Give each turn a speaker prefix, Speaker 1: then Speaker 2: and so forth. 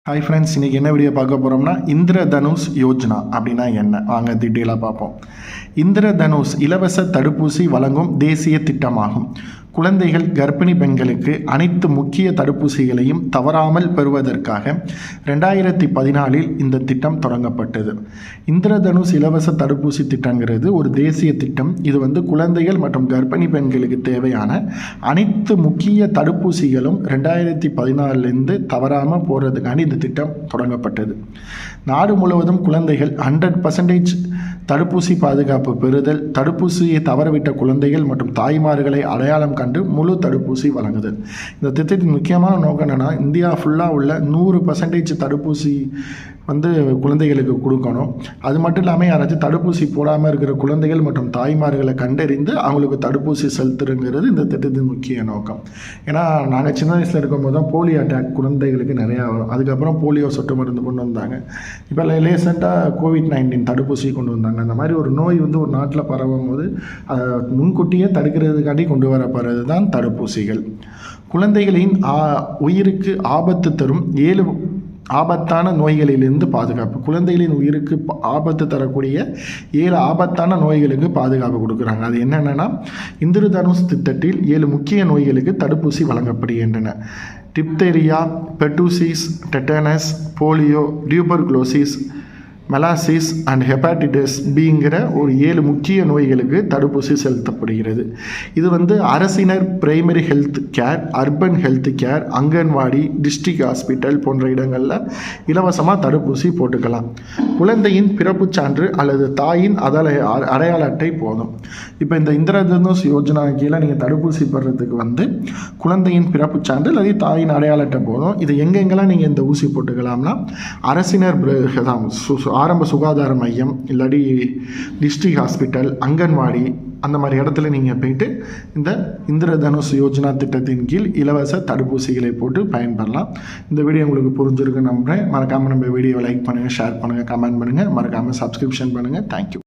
Speaker 1: Hi friends, இன்றைக்கி என்ன video பார்க்க போகிறோம்னா இந்திரதனுஷ் யோஜனா அப்படின்னா என்ன வாங்க டீட்டெயிலாக பார்ப்போம். இந்திரதனுஷ் இலவச தடுப்பூசி வழங்கும் தேசிய திட்டமாகும். குழந்தைகள் கர்ப்பிணி பெண்களுக்கு அனைத்து முக்கிய தடுப்பூசிகளையும் தவறாமல் பெறுவதற்காக 2014 இந்த திட்டம் தொடங்கப்பட்டது. இந்திரதனுஷ் இலவச தடுப்பூசி திட்டங்கிறது ஒரு தேசிய திட்டம். இது குழந்தைகள் மற்றும் கர்ப்பிணி பெண்களுக்கு தேவையான அனைத்து முக்கிய தடுப்பூசிகளும் 2014 தவறாமல் போகிறதுக்காண்டி இந்த திட்டம் தொடங்கப்பட்டது. நாடு முழுவதும் குழந்தைகள் 100% தடுப்பூசி பாதுகாப்பு பெறுதல், தடுப்பூசியை தவறவிட்ட குழந்தைகள் மற்றும் தாய்மார்களை அடையாளம் கண்டு முழு தடுப்பூசி வழங்குதல். இந்த திட்டத்தின் முக்கியமான நோக்கம் என்னென்னா, இந்தியா ஃபுல்லாக உள்ள 100% தடுப்பூசி குழந்தைகளுக்கு கொடுக்கணும். அது மட்டும் இல்லாமல் யாராச்சும் தடுப்பூசி போடாமல் இருக்கிற குழந்தைகள் மற்றும் தாய்மார்களை கண்டறிந்து அவங்களுக்கு தடுப்பூசி செலுத்துறங்கிறது இந்த திட்டத்தின் முக்கிய நோக்கம். ஏன்னா நாங்கள் சின்ன வயசில் இருக்கும்போது தான் போலியோ அட்டாக் குழந்தைகளுக்கு நிறையா வரும். அதுக்கப்புறம் போலியோ சொட்டு மருந்து கொண்டு வந்தாங்க. இப்போ ரீசெண்டாக COVID-19 தடுப்பூசி கொண்டு வந்தாங்க. அந்த மாதிரி ஒரு நோய் ஒரு நாட்டில் பரவும் போது அதை முன்கூட்டியே தடுக்கிறதுக்காண்டி கொண்டு வரப்படுறது தான் தடுப்பூசிகள். குழந்தைகளின் உயிருக்கு ஆபத்து தரும் 7 ஆபத்தான நோய்களிலிருந்து பாதுகாப்பு. குழந்தைகளின் உயிருக்கு ஆபத்து தரக்கூடிய 7 ஆபத்தான நோய்களுக்கு பாதுகாப்பு கொடுக்குறாங்க. அது என்னென்னா, இந்திரதனுஷ் திட்டத்தில் 7 முக்கிய நோய்களுக்கு தடுப்பூசி வழங்கப்படுகின்றன. Diphtheria, pertussis, tetanus, polio, tuberculosis, measles and hepatitis பிங்கிற ஒரு 7 முக்கிய நோய்களுக்கு தடுப்பூசி செலுத்தப்படுகிறது. இது அரசினர் primary health care, urban health care, anganwadi, district hospital போன்ற இடங்களில் இலவசமாக தடுப்பூசி போட்டுக்கலாம். குழந்தையின் பிறப்பு சான்று அல்லது தாயின் அடையாள அட்டை போதும். இப்போ இந்த இந்திரதனுஷ் யோஜனா கீழே நீங்கள் தடுப்பூசி பெறதுக்கு குழந்தையின் பிறப்பு சான்று அல்லது தாயின் அடையாள அட்டை போதும். இது எங்கெங்கெல்லாம் நீங்கள் இந்த ஊசி போட்டுக்கலாம்னா, அரசினர் ஆரம்ப சுகாதார மையம், இல்லாட்டி டிஸ்ட்ரிக்ட் ஹாஸ்பிட்டல், அங்கன்வாடி, அந்த மாதிரி இடத்துல நீங்கள் போயிட்டு இந்த இந்திரதனுஷ் யோஜனா திட்டத்தின் கீழ் இலவச தடுப்பூசிகளை போட்டு பயன்பெறலாம். இந்த வீடியோ உங்களுக்கு புரிஞ்சிருக்கு நம்புகிறேன். மறக்காமல் நம்ம வீடியோவை லைக் பண்ணுங்கள், ஷேர் பண்ணுங்கள், கமெண்ட் பண்ணுங்கள், மறக்காமல் சப்ஸ்கிரிப்ஷன் பண்ணுங்கள். தேங்க்யூ.